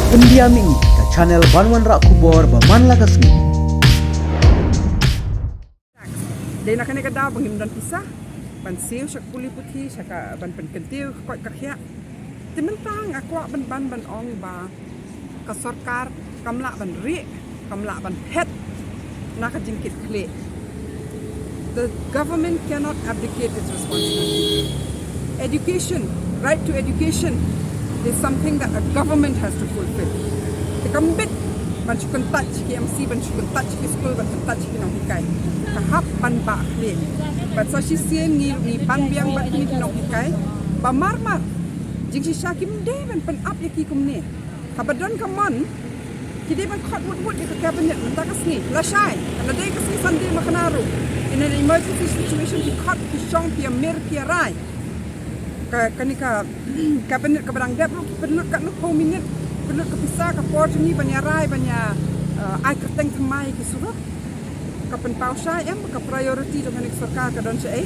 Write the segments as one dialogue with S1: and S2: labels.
S1: Pendiam ini ke channel Banwan Rak Kubor Baman Lagasmi.
S2: Dia nak kena kedai penghimunan pisah, ban siu syak puli putih, syak ban penkentiu koi kakya. Timentang aku ban ong ba ka Sorkar kamla ban ri, kamla ban het nak jingkit kle. The government cannot abdicate its responsibility. Education, right to education, is something that a government has to fulfill. The kambit ban chukun touch KMC ban chukun touch ki school ban touch ki Nonghikai. Kahap ban ba kle. But so she's saying ni ban biang ban ni Nonghikai ba marmar. Jing si Shakim de ban pen up yaki kumne. Kabadon kaman kide ban khot wut di cabinet mentakas ni lashai. Ana day kasi Sunday makanaru. In an emergency situation he khot ki shong ki mer ki rai. Kanika cabinet ka barang dep perlu kat lu minit perlu ka pisah ka port ni banya rai banya ai kerteng thamai ki suruh ka pen pausa em ka priority dengan Sorkar ka don che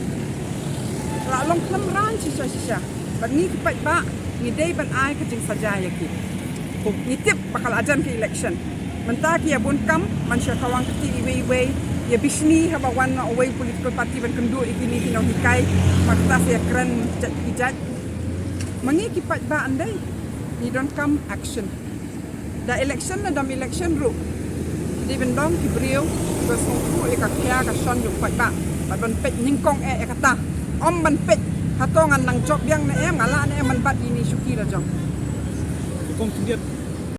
S2: la long klam ran chi sha ban ni pat ba ni day ban ai ka jing saja yaki ni tip bakal ajan ke election mentaki ya bun kam man sha kawang keti iwe ya bisni haba one away political party ban kendu ikini ki Nonghikai makta ya keren jat mangi ki pat ba andai ni don't come action da election na dam election ru di bendong ki brio ba song ku e ka kya ka son yu pat ba ban pet ningkong e kata om ban pet hatongan nang job yang na em ngala na em man bat ini syuki la jong
S3: kong tindiat